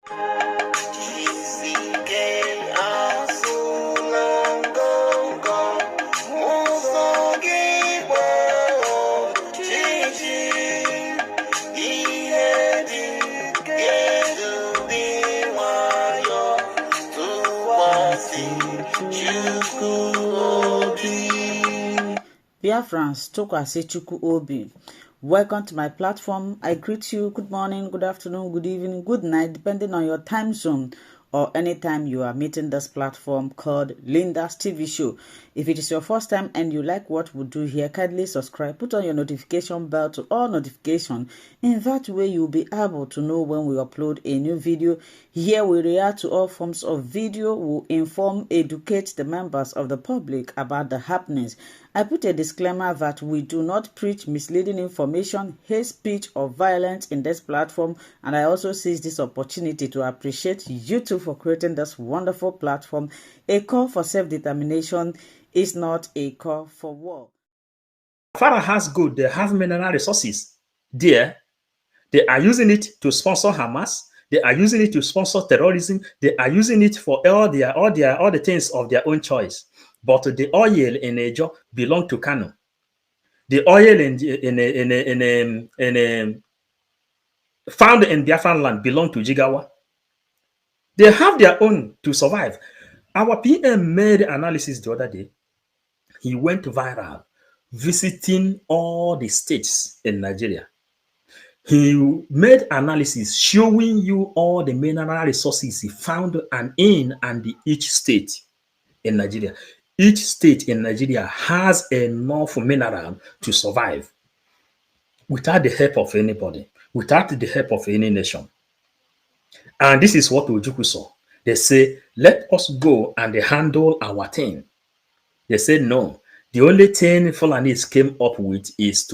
Biafra SH0CK. Welcome to my platform. I greet you. Good morning, good afternoon, good evening, good night, depending on your time zone or anytime you are meeting this platform called Linda's TV Show. If it is your first time and you like what we do here, kindly subscribe. Put on your notification bell to all notifications. In that way, you'll be able to know when we upload a new video. Here we react to all forms of video. We'll inform, educate the members of the public about the happenings. I put a disclaimer that we do not preach misleading information, hate speech, or violence in this platform, and I also seize this opportunity to appreciate you too for creating this wonderful platform. A call for self-determination is not a call for war. Biafra has good, they have mineral resources there. They are using it to sponsor Hamas. They are using it to sponsor terrorism. They are using it for all the things of their own choice. But the oil in Ejo belong to Kano. The oil found in Biafran land belong to Jigawa. They have their own to survive. Our PM made analysis the other day. He went viral, visiting all the states in Nigeria. He made analysis showing you all the mineral resources he found in each state in Nigeria. Each state in Nigeria has enough mineral to survive without the help of anybody, without the help of any nation. And this is what Ojukwu saw. They say, let us go and handle our thing. They said, no. The only thing Fulanis came up with is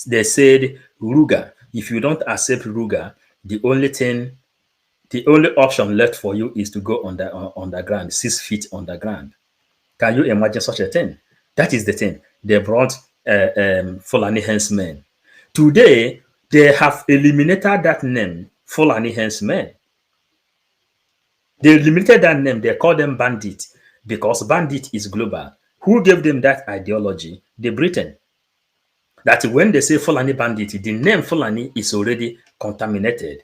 they said, Ruga. If you don't accept Ruga, the only option left for you is to go underground, 6 feet underground. Can you imagine such a thing? That is the thing. They brought Fulani henchmen. Today, they have eliminated that name, Fulani henchmen. They eliminated that name. They call them bandit because bandit is global. Who gave them that ideology? The Britain. That when they say Fulani bandit, the name Fulani is already contaminated.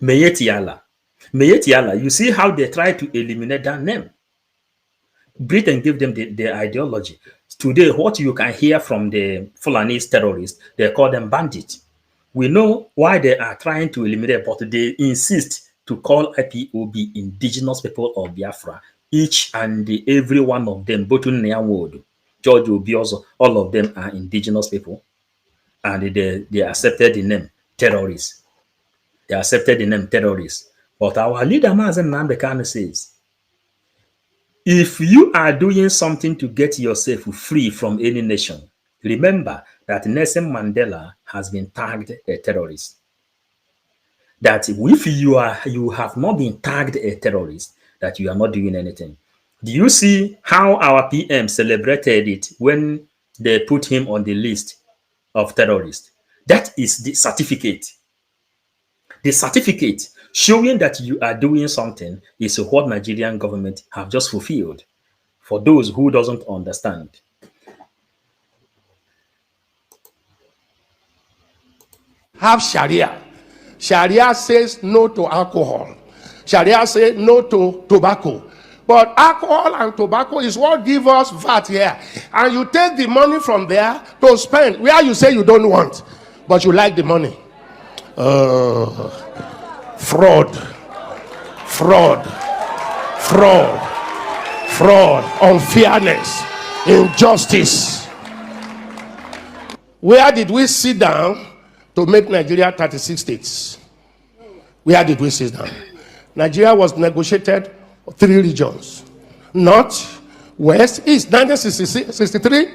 Meyetiala. Meyetiala. You see how they try to eliminate that name. Britain gave them the ideology. Today, what you can hear from the Fulani terrorists, they call them bandits. We know why they are trying to eliminate, but they insist to call IPOB indigenous people of Biafra. Each and every one of them, Botun Nyawodu, George Obiozo, all of them are indigenous people. And they accepted the name terrorists. They accepted the name terrorists. But our leader, Mazen Nnamdi says, if you are doing something to get yourself free from any nation, remember that Nelson Mandela has been tagged a terrorist. That if you have not been tagged a terrorist, that you are not doing anything. Do you see how our PM celebrated it when they put him on the list of terrorists? That is the certificate. The certificate showing that you are doing something is what Nigerian government have just fulfilled. For those who doesn't understand. Have Sharia. Sharia says no to alcohol. Sharia says no to tobacco. But alcohol and tobacco is what give us VAT here. And you take the money from there to spend where you say you don't want, but you like the money. Fraud, unfairness, injustice. Where did we sit down to make Nigeria 36 states? Where did we sit down? Nigeria was negotiated 3 regions: North, West, East. 1963,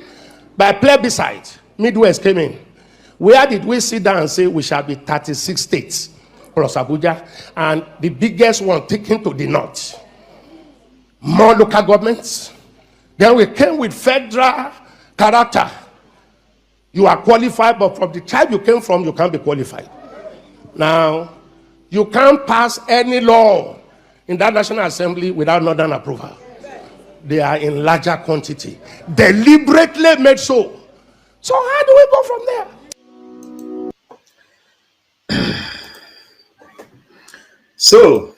by plebiscite, Midwest came in. Where did we sit down and say we shall be 36 states plus Abuja, and the biggest one taken to the north? More local governments. Then we came with federal character. You are qualified, but from the tribe you came from, you can't be qualified. Now, You can't pass any law in that National Assembly without Northern approval. They are in larger quantity, deliberately made so. So how do we go from there? So,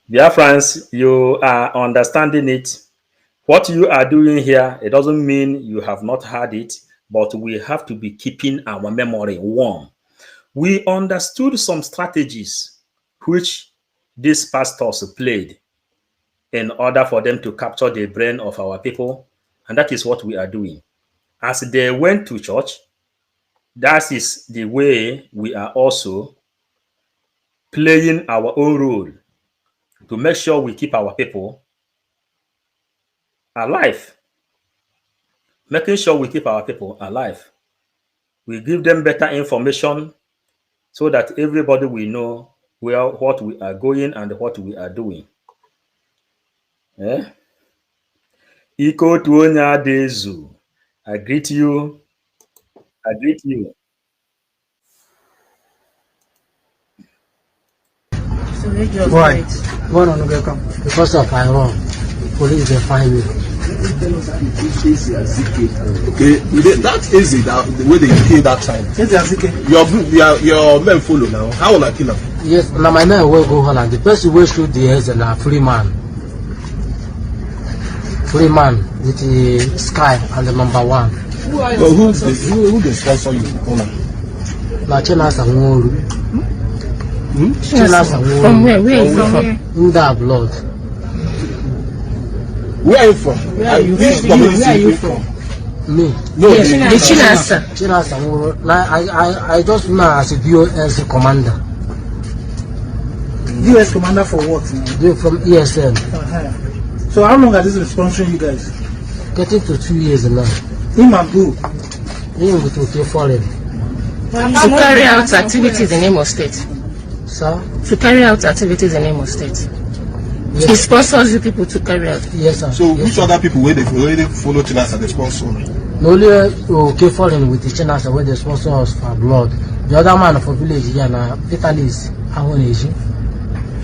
dear friends, you are understanding it. What you are doing here, it doesn't mean you have not heard it, but we have to be keeping our memory warm. We understood some strategies which these pastors played in order for them to capture the brain of our people, and that is what we are doing. As they went to church, that is the way we are also playing our own role to make sure we keep our people alive. Making sure we keep our people alive. We give them better information so that everybody will know what we are going and what we are doing. Iko tuonya dezu. I greet you. I greet you. Why? Why not come? Because of Iran. Police they find me. Okay, that is it. The way they kill that time. Your men follow now. How will I kill them? Yes, now my men will go Holland. The person who shoot the heads and a free man. Free man with the sky and the number one. But who they sponsor you? Now China Samuru. From where? Where are you from? In that blood. Where are you from? Where are you from? Where are you from? Me. No, yes, the Chinasa. China Samuru. I just know as a BOS commander. US commander for what now? They're from ESN. So how long has this been sponsoring you guys? Getting to 2 years now. Him and who? Him with okay foreign. To carry out activities in Imo State. Sir? To carry out activities in Imo State. Yes. He sponsors you people to carry out. Yes, sir. So yes, which sir. other people where they follow Chinas as the sponsor? The only okay foreign with the Chinas where they sponsor us for blood. The other man for village here now, Italy's Awonesi.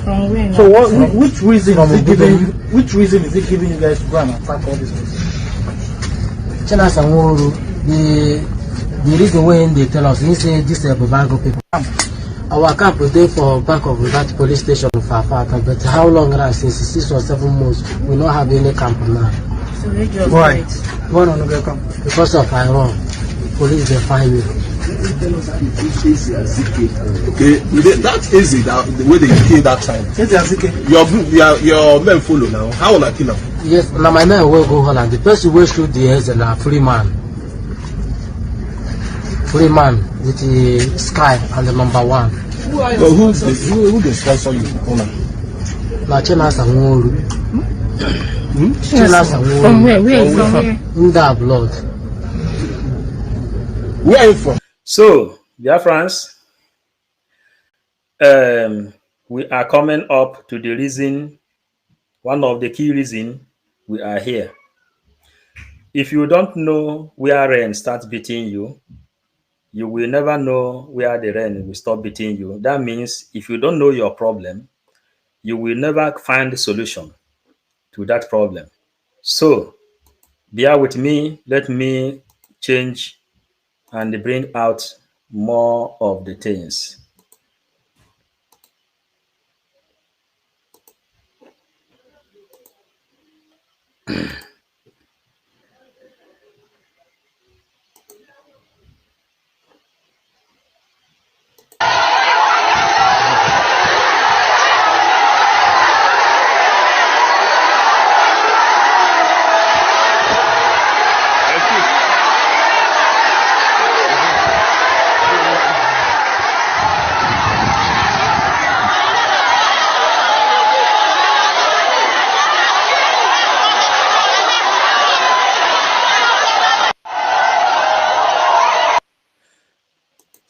From where? So which reason is it giving you? Which reason is it giving you guys to go and attack all this place? Chinas and Wuru, the reason when they tell us, they say this is Babango people. Our camp is there for back of that police station for Fata, but how long now? Since 6 or 7 months, we don't have any camp now. So they just Why? Why not come? Because of Iran, police they find me. Okay, that is it. The way they kill that time. SH0CK. Your men follow now. How will I kill them? Yes, now my men will go Holland. The person who shoot the heads and a free man. Free man with the sky and the number one. But who they sponsor you? Now China Samuru. China Samuru. From where? Where are you from? In that blood. Where are you from? So, dear friends, we are coming up to the reason, one of the key reasons we are here. If you don't know where rain starts beating you, you will never know where the rain will stop beating you. That means if you don't know your problem, you will never find a solution to that problem. So, bear with me. Let me change and bring out more of the things.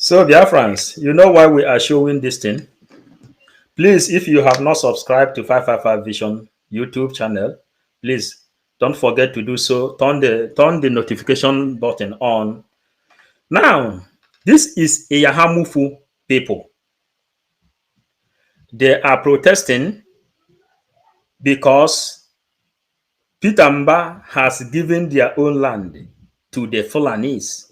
So, dear friends, you know why we are showing this thing? Please, if you have not subscribed to 555 Vision YouTube channel, please don't forget to do so. Turn the notification button on. Now, this is a Yahamufu people. They are protesting because Peter Mba has given their own land to the Fulanis.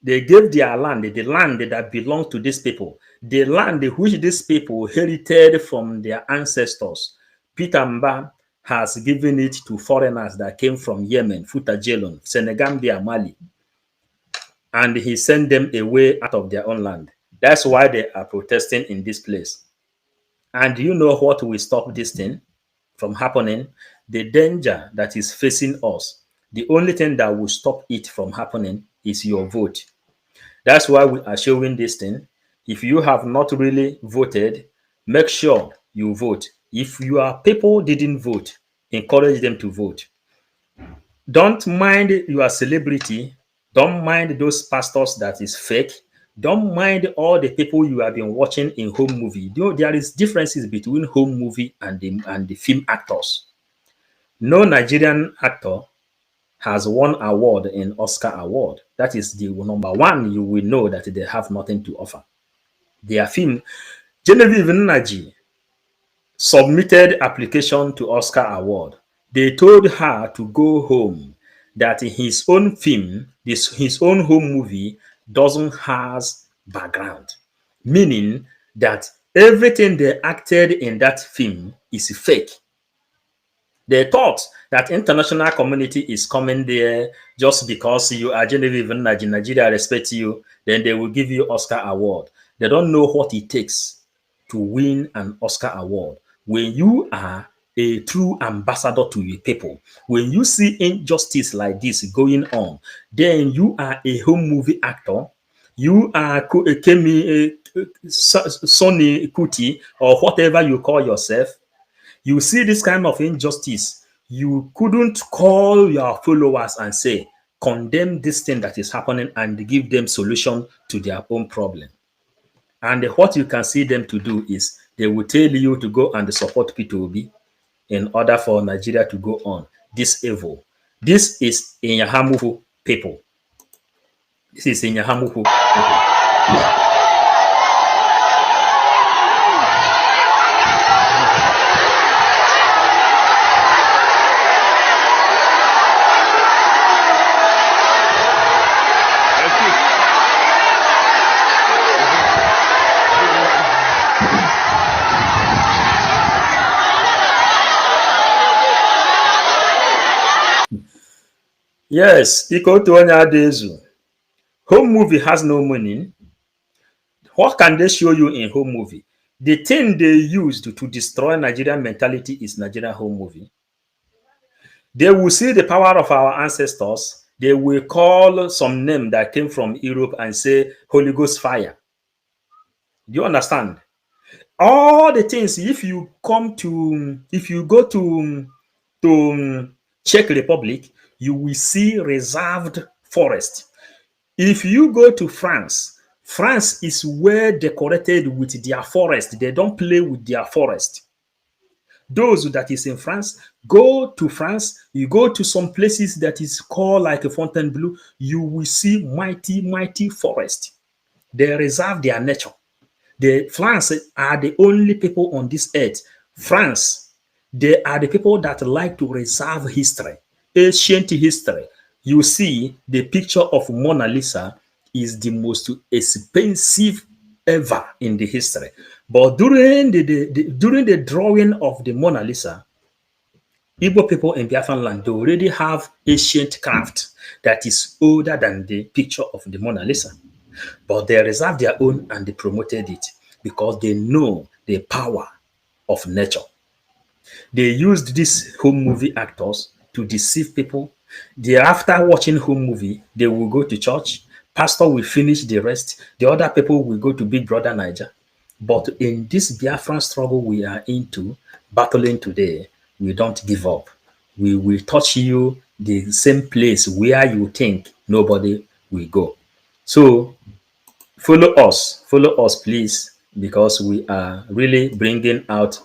They gave their land, the land that belonged to these people, the land which these people inherited from their ancestors. Peter Mba has given it to foreigners that came from Yemen, Futajelon, Senegambia, Mali, and he sent them away out of their own land. That's why they are protesting in this place. And do you know what will stop this thing from happening? The danger that is facing us. The only thing that will stop it from happening is your vote. That's why we are showing this thing. If you have not really voted, make sure you vote. If your people didn't vote, encourage them to vote. Don't mind your celebrity. Don't mind those pastors that is fake. Don't mind all the people you have been watching in home movie. There is differences between home movie and the film actors. No Nigerian actor has won award in Oscar award. That is the number one. You will know that they have nothing to offer. Their film, Genevieve Nnaji, submitted application to Oscar award. They told her to go home, that his own film, his own home movie doesn't has background, meaning that everything they acted in that film is fake. They thought that international community is coming there just because you are Genevieve Nnaji, Nigeria respect you, then they will give you Oscar award. They don't know what it takes to win an Oscar award. When you are a true ambassador to your people, when you see injustice like this going on, then you are a home movie actor, you are Sonny Kuti, or whatever you call yourself. You see this kind of injustice, you couldn't call your followers and say, condemn this thing that is happening and give them solution to their own problem. And what you can see them to do is they will tell you to go and support P2B in order for Nigeria to go on. This evil. This is Inyahamufu people. This is Inyahamufu people. Yes, equal to Onyadezu. Home movie has no meaning. What can they show you in home movie? The thing they used to destroy Nigerian mentality is Nigerian home movie. They will see the power of our ancestors. They will call some name that came from Europe and say Holy Ghost fire. Do you understand? All the things, if you go to Czech Republic, you will see reserved forest. If you go to France, France is well decorated with their forest. They don't play with their forest. Those that is in France, go to France, you go to some places that is called like a Fontainebleau, you will see mighty, mighty forest. They reserve their nature. The France are the only people on this earth. France, they are the people that like to reserve history, ancient history. You see, the picture of Mona Lisa is the most expensive ever in the history. But during the drawing of the Mona Lisa, Igbo people in Biafra land, they already have ancient craft that is older than the picture of the Mona Lisa. But they reserved their own and they promoted it because they know the power of nature. They used these home movie actors to deceive people. After watching home movie, they will go to church. Pastor will finish the rest. The other people will go to Big Brother Niger. But in this Biafran struggle we are into, battling today, we don't give up. We will touch you the same place where you think nobody will go. So follow us, please, because we are really bringing out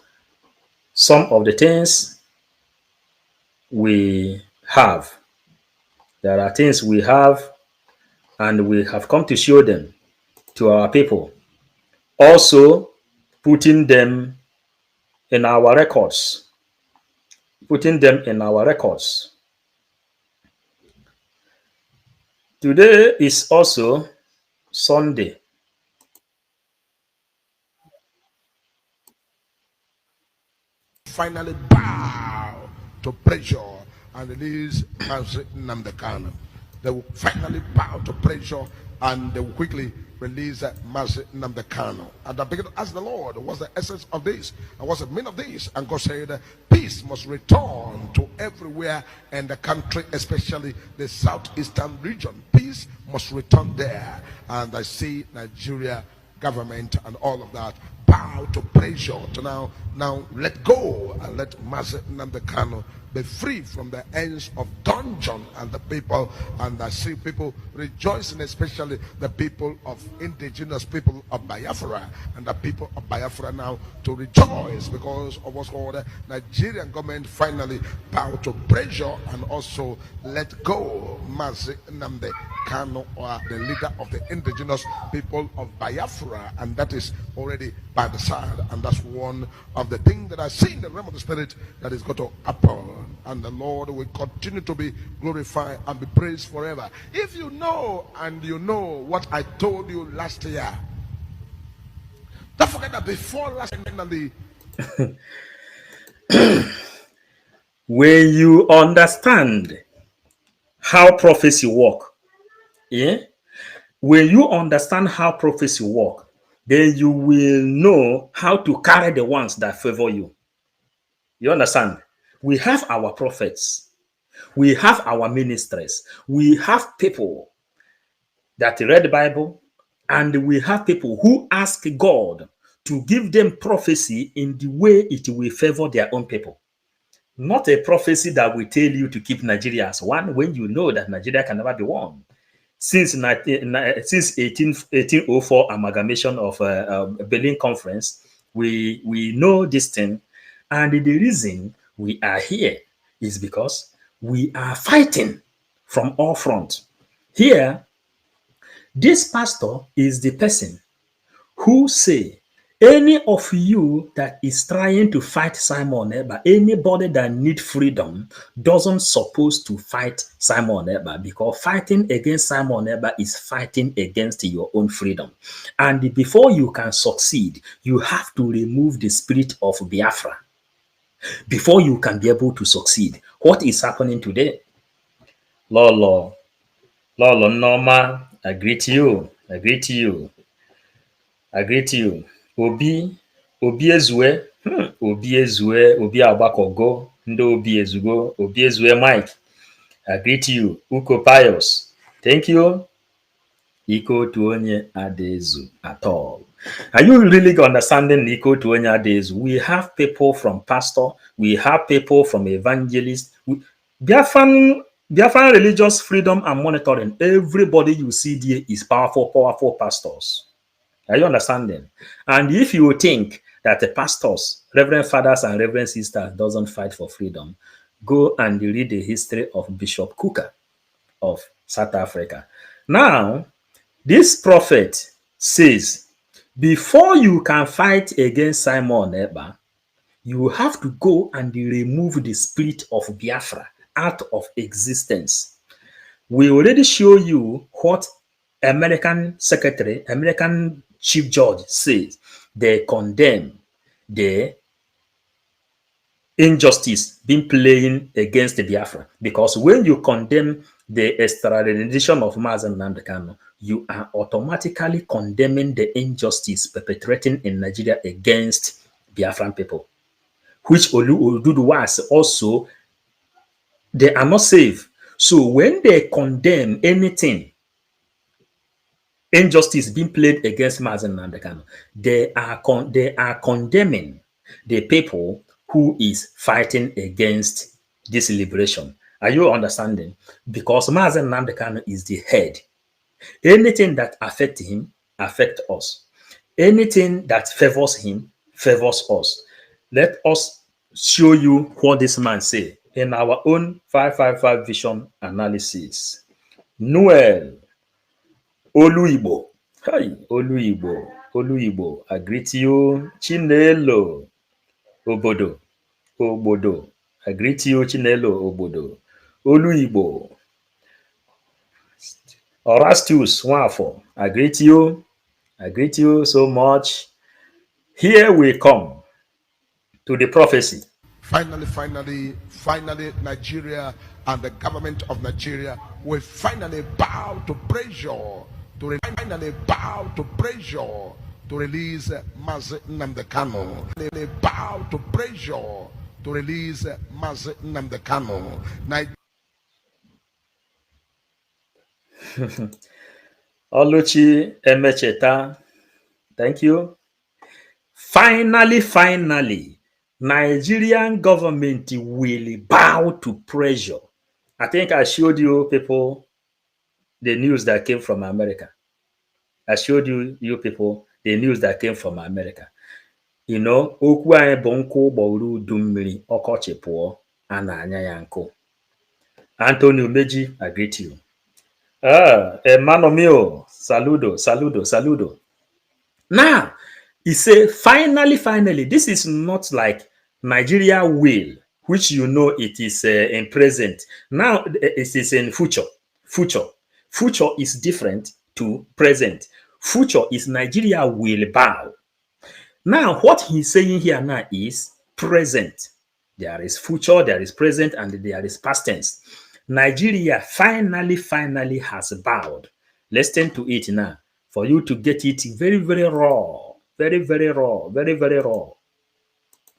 some of the things we have. There are things we have, and we have come to show them to our people. Also, putting them in our records. Putting them in our records. Today is also Sunday. Finally bow to pressure and release Mazi Nnamdi Kanu. They will finally bow to pressure and they will quickly release Mazi Nnamdi Kanu. And I began to ask the Lord, what's the essence of this? And what's the meaning of this? And God said, peace must return to everywhere in the country, especially the southeastern region. Peace must return there. And I see Nigeria government and all of that bow to pressure to now let go and let Mazi Nnamdi Kanu be free from the ends of dungeon. And the people, and I see people rejoicing, especially the people of indigenous people of Biafra, and the people of Biafra now to rejoice because of what's called the Nigerian government finally bow to pressure and also let go Mazi Nnamdi Kanu, or the leader of the indigenous people of Biafra, and that is already by the side. And that's one of the things that I see in the realm of the spirit that is going to happen. And the Lord will continue to be glorified and be praised forever. If you know, and you know what I told you last year, don't forget that before last year, when you understand how prophecy work, yeah, when you understand how prophecy work, then you will know how to carry the ones that favor you. You understand? We have our prophets, we have our ministers, we have people that read the Bible, and we have people who ask God to give them prophecy in the way it will favor their own people. Not a prophecy that will tell you to keep Nigeria as one when you know that Nigeria can never be one. Since 1804 amalgamation of Berlin Conference, we know this thing, and the reason we are here is because we are fighting from all fronts. Here, this pastor is the person who say, any of you that is trying to fight Simon Ekpa, anybody that need freedom doesn't supposed to fight Simon Ekpa, because fighting against Simon Ekpa is fighting against your own freedom. And before you can succeed, you have to remove the spirit of Biafra before you can be able to succeed. What is happening today? Lolo Norma, I greet you. I greet you. I greet you. Obi Ezue, Obi Abakogo, Ndo Obi Ezugo, Obi Ezue Mike. I greet you. Uko Pius. Thank you. Iko Tuonye Adezu at all. Are you really understanding Iko Tuonye Adezu? We have people from pastor, we have people from evangelist. Biafran religious freedom and monitoring. Everybody you see there is powerful pastors. Are you understanding? And if you think that the pastors, reverend fathers and reverend sisters doesn't fight for freedom, go and read the history of Bishop Kuka of South Africa. Now, this prophet says, before you can fight against Simon Ekpa, you have to go and remove the spirit of Biafra out of existence. We already show you what American Chief Judge says. They condemn the injustice being playing against the Biafra, because when you condemn the extradition of Mazi Nnamdi Kanu, you are automatically condemning the injustice perpetrating in Nigeria against Biafran people, which Oduduwas also, they are not safe. So when they condemn anything, injustice being played against Mazi Nnamdi Kanu, they are condemning the people who is fighting against this liberation. Are you understanding? Because Mazi Nnamdi Kanu is the head. Anything that affects him affects us. Anything that favors him favors us. Let us show you what this man say in our own 555 vision analysis. Noel Oluibo. Hi, Oluibo. Oluigbo, I greet you. Chinelo, Obodo, Obodo, I greet you. Chinelo, Obodo. Oluigbo, Orastus, Wafo, I greet you. I greet you so much. Here we come to the prophecy. Finally, Nigeria and the government of Nigeria will finally bow to pressure to release Mazi Nnamdi Kanu. They bow to pressure to release Mazi Nnamdi Kanu. Oluchi Emecheta, thank you. Finally, Nigerian government will bow to pressure. I think I showed you people the news that came from America. I showed you people the news that came from America. You know, okwu anyị bụ nkụ gbọrọ udu mmiri ọkọchị pụọ a na-anya ya nkụ. Anthony Umeji, I greet you. Hermano mio, saludo. Now, he say, finally, this is not like Nigeria will, which you know it is in present. Now, it is in future. Future is different to present. Future is Nigeria will bow. Now, what he's saying here now is present. There is future, there is present, and there is past tense. Nigeria finally has bowed. Listen to it now for you to get it very raw. Very raw.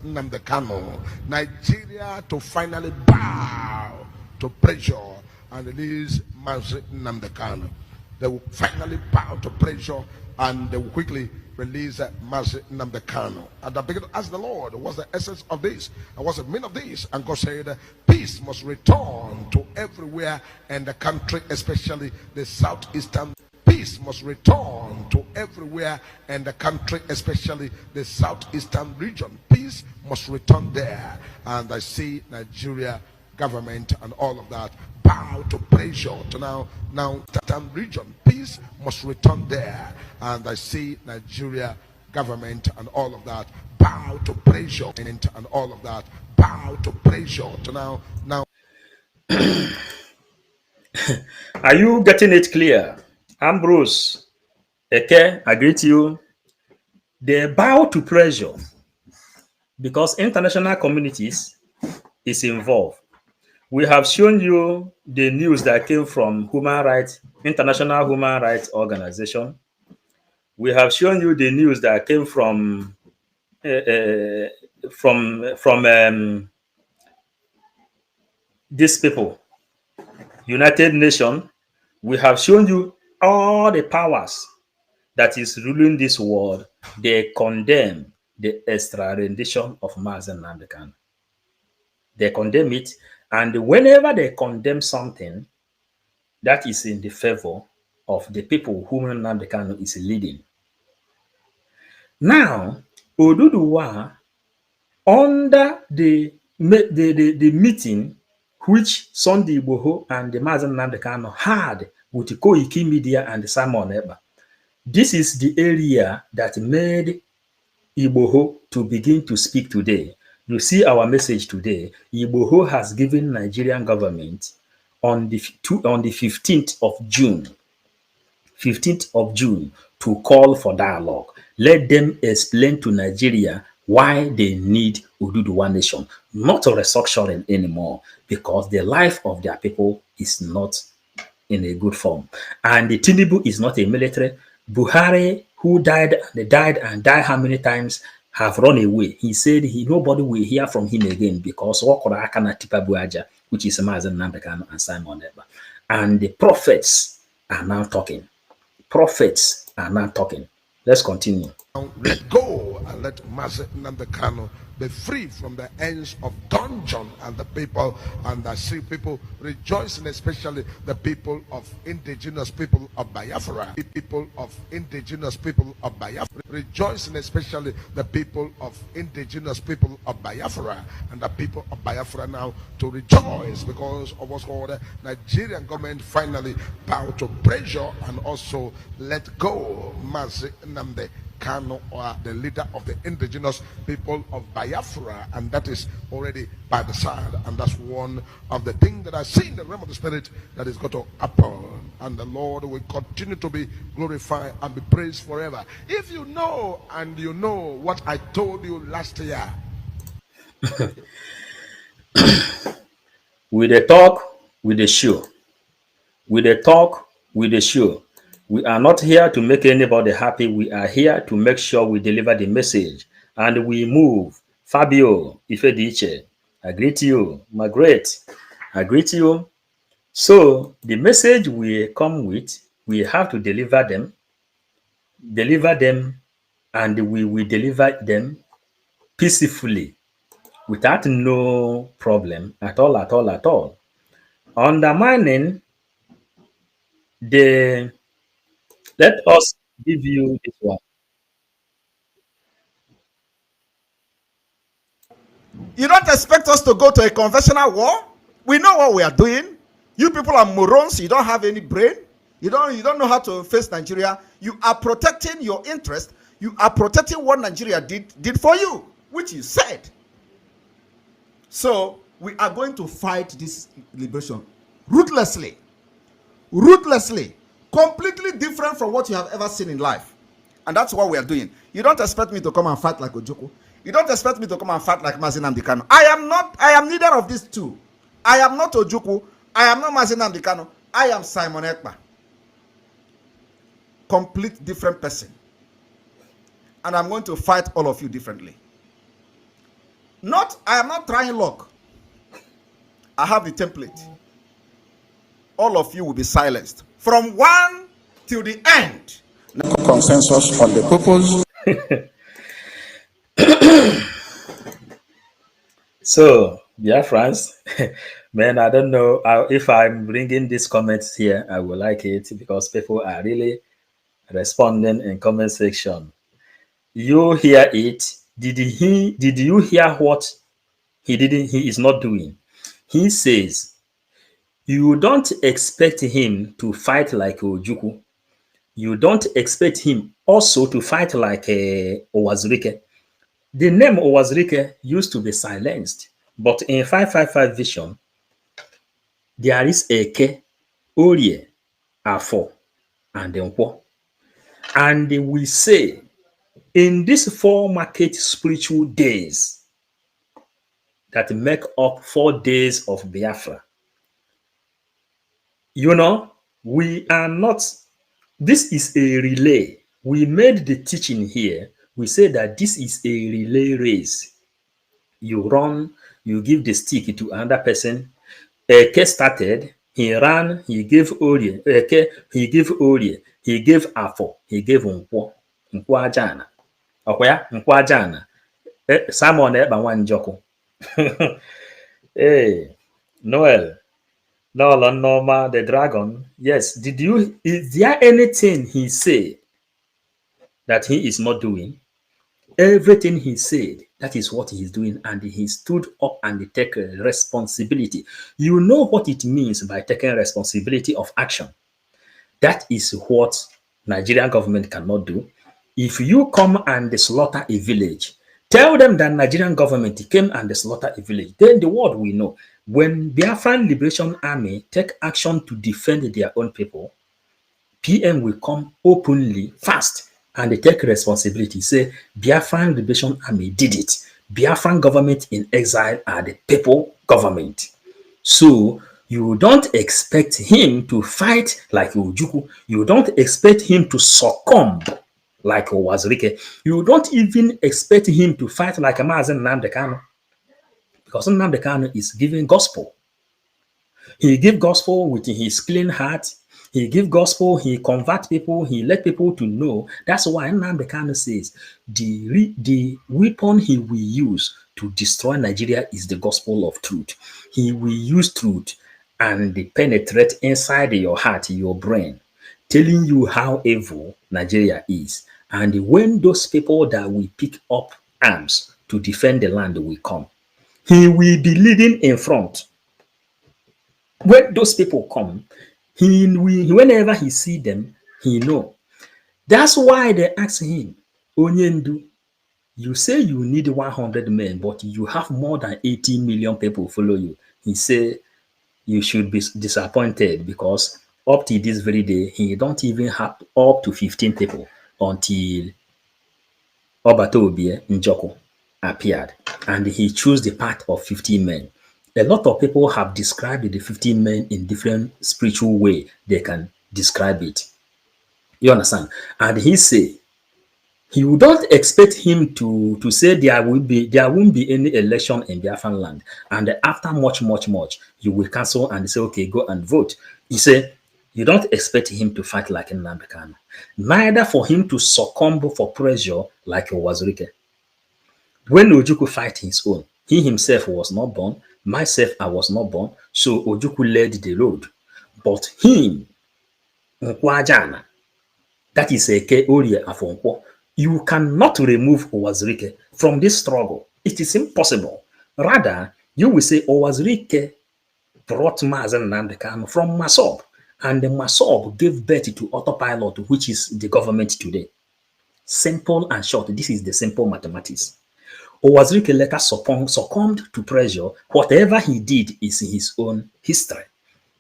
Nnamdi Kanu, Nigeria to finally bow to pressure and release Mazi Nnamdi Kanu. They will finally bow to pressure and they will quickly release Mazi Nnamdi Kanu. And I began to ask the Lord, what's the essence of this? And what's the meaning of this? And God said, peace must return to everywhere in the country, especially the southeastern. Peace must return to everywhere in the country, especially the southeastern region. Peace must return there. And I see Nigeria government and all of that bow to pressure to now southern region. Peace must return there. And I see Nigeria government and all of that bow to pressure and all of that bow to pressure to now. Are you getting it clear? Ambrose, Eke, I greet you. They bow to pressure because international communities is involved. We have shown you the news that came from International Human Rights Organization. We have shown you the news that came from these people, United Nations. We have shown you all the powers that is ruling this world. They condemn the extradition of Mazi Nnamdi Kanu. They condemn it, and whenever they condemn something that is in the favor of the people whom Nnamdi Kanu is leading. Now, Oduduwa, under the meeting which Sunday Igboho and the Mazi Nnamdi Kanu had with Koiki Media and Simon Eba, this is the area that made Igboho to begin to speak today. You see our message today. Igboho has given Nigerian government on the 15th of June, to call for dialogue. Let them explain to Nigeria why they need Oduduwa nation, not a restructuring anymore, because the life of their people is not in a good form. And the Tinubu is not a military. Buhari, who died how many times, have run away. He said nobody will hear from him again because Wakora Akana Tipa Buaja, which is Mazi Nnamdi Kanu and Simon Eba. And the prophets are now talking. Let's continue. Let go and let Mazi Nnamdi Kanu be free from the ends of dungeon, and the people, and I see people rejoicing, especially the people of indigenous people of Biafra. Rejoicing, especially the people of indigenous people of Biafra, and the people of Biafra now to rejoice because of what's called the Nigerian government finally bow to pressure and also let go Mazi Nnamdi Kanu, or the leader of the indigenous people of Biafra, and that is already by the side. And that's one of the things that I see in the realm of the spirit that is going to happen. And the Lord will continue to be glorified and be praised forever. If you know, and you know what I told you last year. With the talk, with the show. With the talk, with the show. We are not here to make anybody happy. We are here to make sure we deliver the message. And we move. Fabio, Ifediche, I greet you. Margaret, I greet you. So the message we come with, we have to deliver them, and we will deliver them peacefully, without no problem at all. Undermining the, let us give you this one. You don't expect us to go to a conventional war? We know what we are doing. You people are morons. You don't have any brain. You don't know how to face Nigeria. You are protecting your interest. You are protecting what Nigeria did for you, which you said. So we are going to fight this liberation ruthlessly, completely different from what you have ever seen in life. And that's what we are doing. You don't expect me to come and fight like Ojoko. You don't expect me to come and fight like Mazi Nnamdi Kanu. I am neither of these two. I am not Ojoko. I am not Mazi Nnamdi Kanu. I am Simon Ekpa. Complete different person. And I'm going to fight all of you differently. I am not trying luck. I have the template. All of you will be silenced. From one till the end. Consensus on the purpose. So, Biafrans, man, I don't know if I'm bringing these comments here. I will like it because people are really responding in comment section. You hear it? Did you hear what he is not doing? He says, you don't expect him to fight like Ojukwu. You don't expect him also to fight like Owazurike. The name Owazurike used to be silenced, but in 555 vision, there is Eke, Orie, Afo, and Nkwo. And we say, in these 4 market spiritual days that make up 4 days of Biafra, we are not, this is a relay. We made the teaching here. We say that this is a relay race. You run, you give the stick to another person. Eke started, he ran, he gave Orie. Eke, he gave Orie. He gave Afo, he gave Nkwo. Nkwo Ajana. Okwaya, Nkwo Ajana. Simon Eba Wanjoko. Hey, Noel. Norma, the dragon. Yes. Is there anything he said that he is not doing? Everything he said, that is what he is doing, and he stood up and take responsibility. You know what it means by taking responsibility of action. That is what Nigerian government cannot do. If you come and slaughter a village, tell them that Nigerian government came and slaughtered a village. Then the world will know. When Biafran Liberation Army take action to defend their own people, PM will come openly, fast, and they take responsibility. Say, Biafran Liberation Army did it. Biafran government in exile are the people government. So you don't expect him to fight like Ojukwu. You don't expect him to succumb like Owazurike. You don't even expect him to fight like Mazi Nnamdi Kanu. Because Nnamdi Kanu is giving gospel. He give gospel with his clean heart. He give gospel, he convert people, he let people to know. That's why Nnamdi Kanu says the weapon he will use to destroy Nigeria is the gospel of truth. He will use truth and penetrate inside your heart, your brain, telling you how evil Nigeria is. And when those people that will pick up arms to defend the land will come, he will be leading in front. When those people come, whenever he see them, he know. That's why they ask him, Onyendu, you say you need 100 men, but you have more than 80 million people follow you. He say you should be disappointed because up to this very day, he don't even have up to 15 people until Obatoobie Njoko appeared, and he chose the path of 15 men. A lot of people have described the 15 men in different spiritual way they can describe it. You understand? And he say you don't expect him to say there won't be any election in Biafran land, and after much you will cancel and say okay, go and vote. He said you don't expect him to fight like Nnamdi Kanu, neither for him to succumb for pressure like Owazurike. When Ojukwu fight his own, he himself was not born, myself I was not born, so Ojukwu led the road. But him, Nkwajana, that is Eke Orie Afonkwo, you cannot remove Owazurike from this struggle. It is impossible. Rather, you will say Owazurike brought Mazen Nnamdi Kanu from Masob, and the Masob gave birth to autopilot, which is the government today. Simple and short. This is the simple mathematics. Owazurike later succumbed to pressure. Whatever he did is his own history.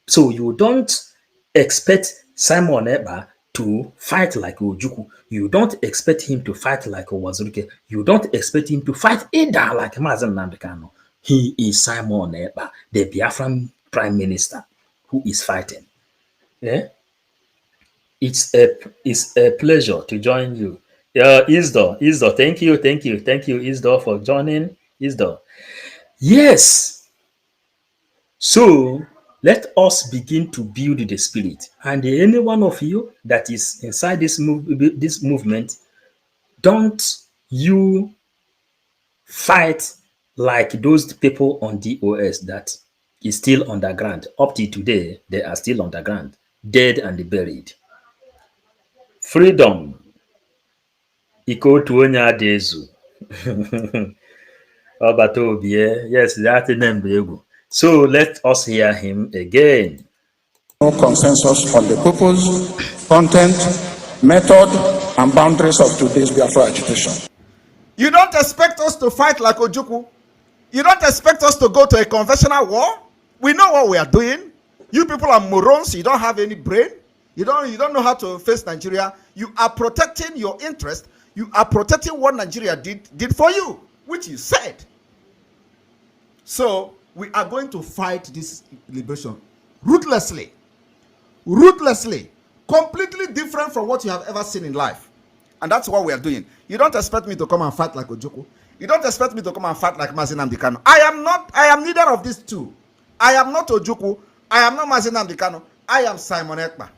So you don't expect Simon Ekpa to fight like Ojukwu. You don't expect him to fight like Owazurike. You don't expect him to fight either like Mazen Nnamdi Kanu. He is Simon Ekpa, the Biafran Prime Minister, who is fighting. Yeah? It's a pleasure to join you. Isdor, thank you, Isdor, for joining. Isdor. Yes. So let us begin to build the spirit. And any one of you that is inside this movement, don't you fight like those people on DOS that is still underground. Up to today, they are still underground, dead and buried. Freedom. Iko to onye adezu. Obatoobie. Yes, that name. So let us hear him again. No consensus on the purpose, content, method, and boundaries of today's Biafra agitation. You don't expect us to fight like Ojukwu. You don't expect us to go to a conventional war. We know what we are doing. You people are morons. You don't have any brain. You don't know how to face Nigeria. You are protecting your interest. You are protecting what Nigeria did for you, which you said. So we are going to fight this liberation ruthlessly, completely different from what you have ever seen in life. And that's what we are doing. You don't expect me to come and fight like Ojukwu. You don't expect me to come and fight like Mazen Nnamdi Kanu. I am neither of these two. I am not Ojukwu. I am not Mazen Nnamdi Kanu. I am Simon Ekpa.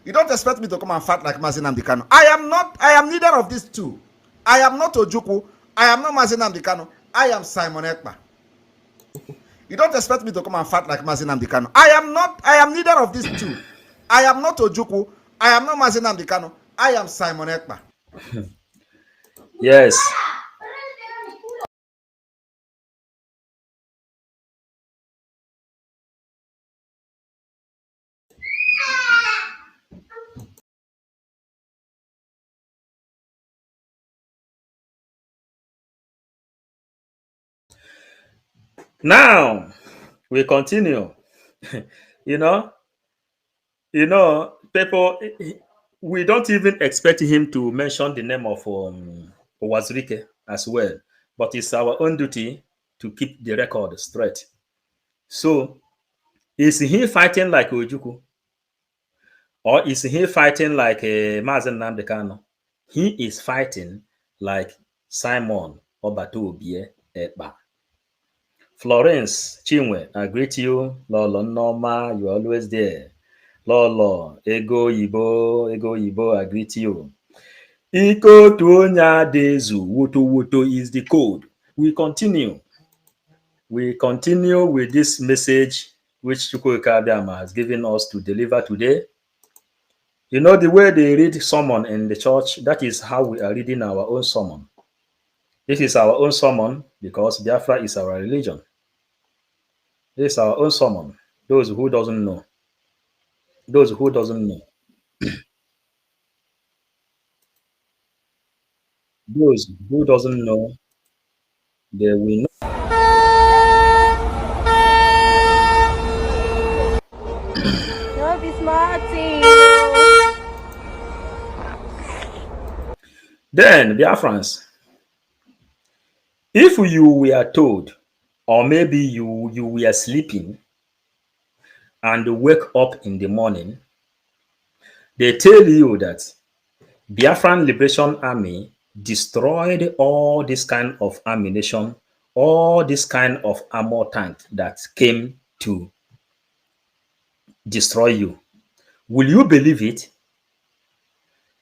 You don't expect me to come and fight like Mazen Nnamdi Kanu. I am neither of these two. I am not Ojukwu. I am not Mazen Nnamdi Kanu. I am Simon Ekpa. You don't expect me to come and fight like Mazen Nnamdi Kanu. I am neither of these two. I am not Ojukwu. I am not Mazen Nnamdi Kanu. I am Simon Ekpa. Yes. Now we continue. you know, people, we don't even expect him to mention the name of Owazurike as well, but it's our own duty to keep the record straight. So, is he fighting like Ojukwu? Or is he fighting like Mazen Nnamdi Kanu? He is fighting like Simon Obatoobie Ekpa. Florence Chinwe, I greet you. Lolo Noma, you're always there. Lolo, Ego Yibo, I greet you. Iko Tuonya Dezu, Woto is the code. We continue with this message which Chukwuka Abiyama has given us to deliver today. You know, the way they read sermon in the church, that is how we are reading our own sermon. This is our own sermon because Biafra is our religion. This is our own sermon. Those who doesn't know. Those who doesn't know, they will know. Don't be smarting. Then, Biafrans, if you were told, or maybe you were sleeping and wake up in the morning, they tell you that Biafran Liberation Army destroyed all this kind of ammunition, all this kind of armor tank that came to destroy you. Will you believe it?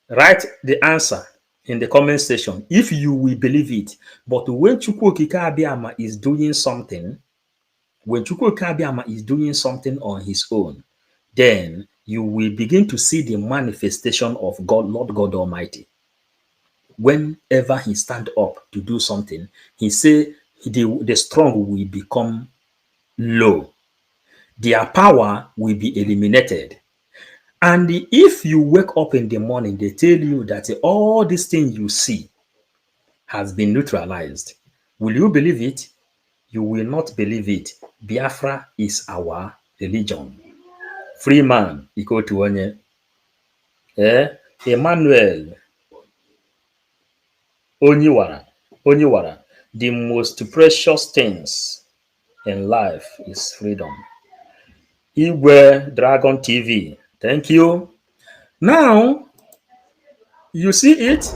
Write the answer in the comment section if you will believe it. But when Chukwuokike Abiyama is doing something, when Chukwuokike Abiyama is doing something on his own, then you will begin to see the manifestation of God, Lord God Almighty. Whenever he stand up to do something, he say the strong will become low. Their power will be eliminated. And if you wake up in the morning, they tell you that all these things you see has been neutralized. Will you believe it? You will not believe it. Biafra is our religion. Free man equal to onye. Emmanuel Onyiwara. The most precious things in life is freedom. Igwe Dragon TV. Thank you. Now, you see it?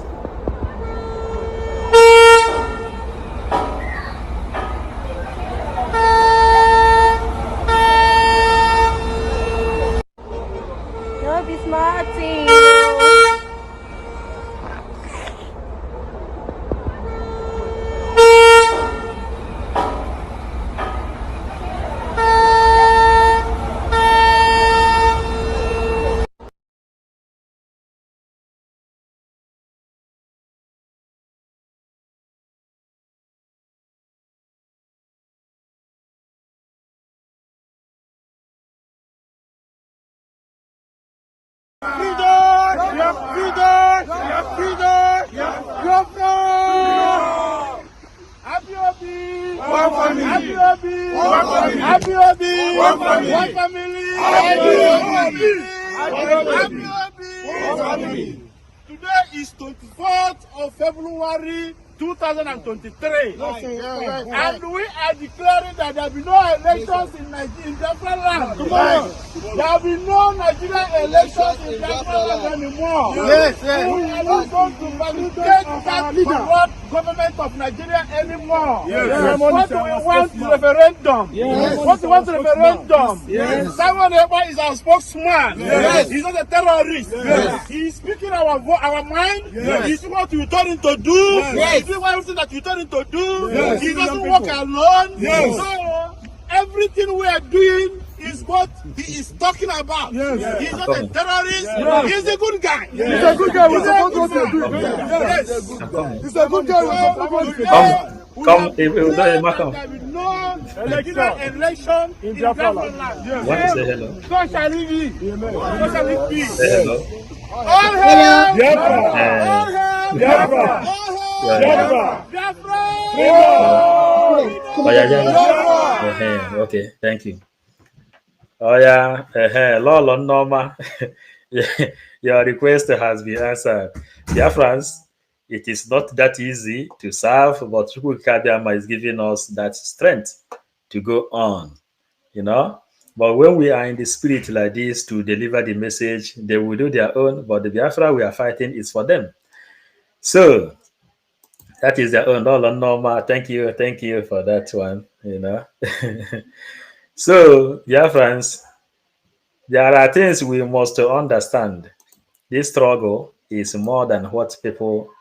Don't be smarting. Today is 24th of February 2023. And we are declaring that there will be no elections in Biafra land. There will be no Nigerian elections in Biafra land anymore. We are not going to validate that corrupt government of Nigeria anymore. What do we want referendum? What do we want referendum? Simon Ekpa is our spokesman. He's not a terrorist. He's speaking our mind. He's what we told him to do. He's doing everything that we told him to do. He doesn't work alone. So everything we are doing is what he is talking about. He's not a terrorist. He's a good guy. He's a good guy. We're supposed to do. He's a good guy. Come, there will be no election in Biafra land. Want to say hello? So shall it be. So shall it be. Say hello. All hail Biafra! All hail Biafra! All hail Biafra! Oh, yeah. Okay, thank you. Oh, yeah. Lolo Norma. Your request has been answered. Dear friends, it is not that easy to serve, but Chukwuokike Abiyama is giving us that strength to go on, you know. But when we are in the spirit like this to deliver the message, they will do their own, but the Biafra we are fighting is for them. So that is their own. Lolo Norma, thank you for that one, you know. So, dear friends, there are things we must understand. This struggle is more than what people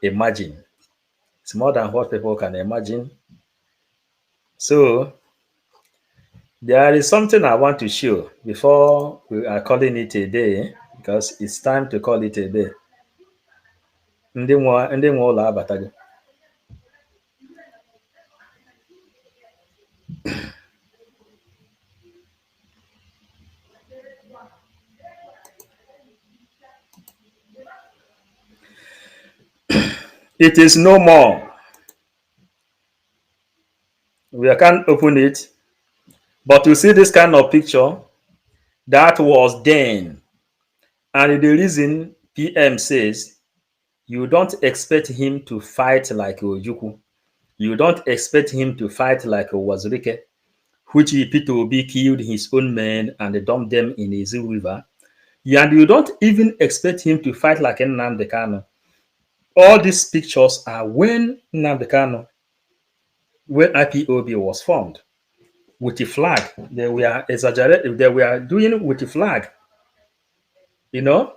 imagine. It's more than what people can imagine. So, there is something I want to show before we are calling it a day, because it's time to call it a day. Ndị nwe ụlọ abatago. It is no more. We can't open it. But you see this kind of picture, that was then. And the reason PM says, you don't expect him to fight like Ojukwu. You don't expect him to fight like Wazirike, which Peter Obi killed his own men and dumped them in the Zoo River. And you don't even expect him to fight like Nnamdi Kanu. All these pictures are when Nnamdi Kanu, when IPOB was formed, with the flag. They were exaggerated. They were doing with the flag, you know.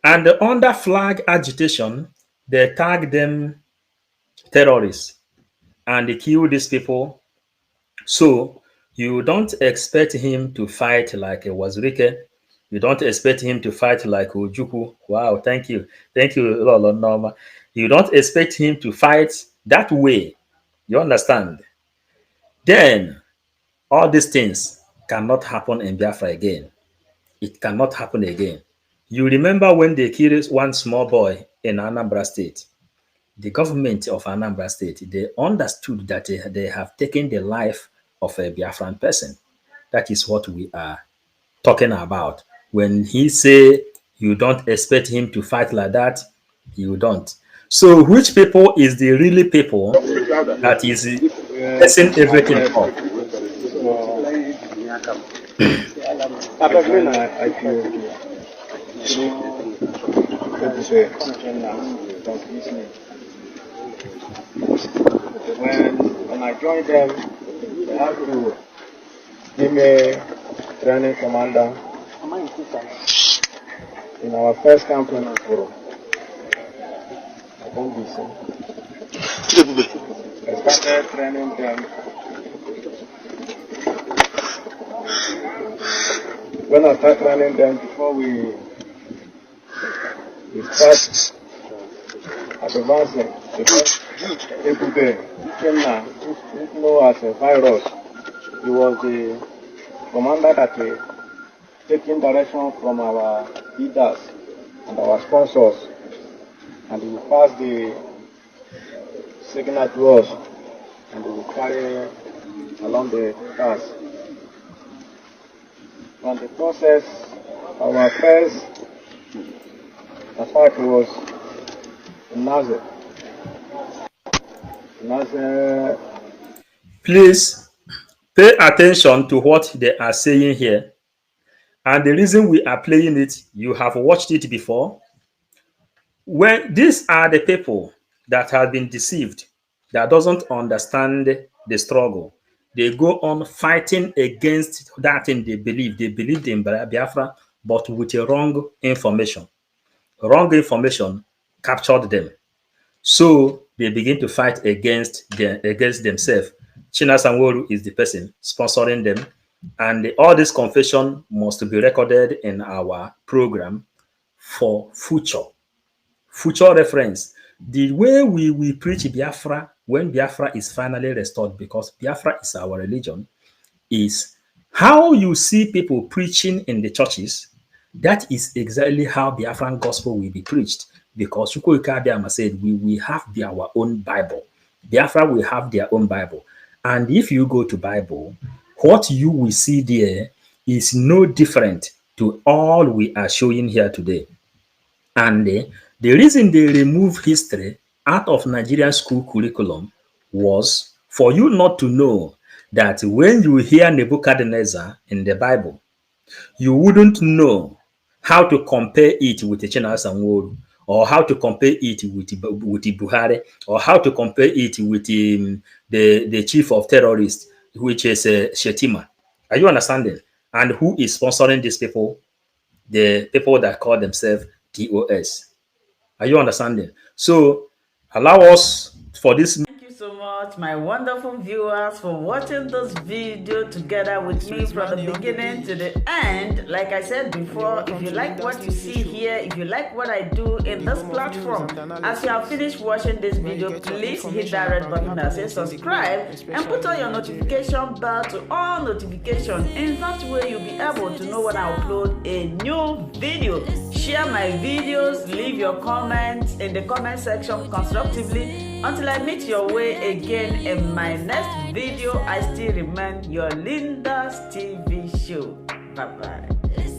And under flag agitation, they tagged them terrorists and they killed these people. So you don't expect him to fight like a Wazirike. You don't expect him to fight like Ojukwu. Wow, thank you. Thank you, Lolo Norma. You don't expect him to fight that way. You understand? Then all these things cannot happen in Biafra again. It cannot happen again. You remember when they killed one small boy in Anambra State? The government of Anambra State, they understood that they have taken the life of a Biafran person. That is what we are talking about. When he say you don't expect him to fight like that, you don't. So which people is the really people that is messing everything up? When I joined them, they had to give me training commander in our first camp in Bûrst. I started training them. When I started training them, before we start advancing, because every day, as a virus, he was the commander that we taking direction from our leaders and our sponsors, and we pass the signal to us, and we will carry along the task. And the process, our first attack was in Nazareth. Please pay attention to what they are saying here. And the reason we are playing it, you have watched it before. When these are the people that have been deceived, that doesn't understand the struggle. They go on fighting against that thing they believe. They believed in Biafra, but with a wrong information. Wrong information captured them. So they begin to fight against themselves. China Sanwo-Olu is the person sponsoring them. And all this confession must be recorded in our program for future reference. The way we preach Biafra, when Biafra is finally restored, because Biafra is our religion, is how you see people preaching in the churches. That is exactly how Biafran gospel will be preached. Because Chukwuka Abiyama said, we have our own Bible. Biafra will have their own Bible. And if you go to Bible, what you will see there is no different to all we are showing here today. And the reason they removed history out of Nigerian school curriculum was for you not to know that when you hear Nebuchadnezzar in the Bible, you wouldn't know how to compare it with the China Sanwo-Olu, or how to compare it with Buhari, or how to compare it with the chief of terrorists, which is Shetima. Are you understanding? And who is sponsoring these people? The people that call themselves TOS. Are you understanding? So allow us for this. Thank you so much, my wonderful viewers, for watching this video together with me from the beginning to the end. Like I said before, if you like what you see here, if you like what I do in this platform, as you have finished watching this video, please hit that red button that says subscribe and put on your notification bell to all notifications. In that way, you'll be able to know when I upload a new video. Share my videos, leave your comments in the comment section constructively. Until I meet your way again in my next video, I still remain your Linda's TV show. Bye-bye.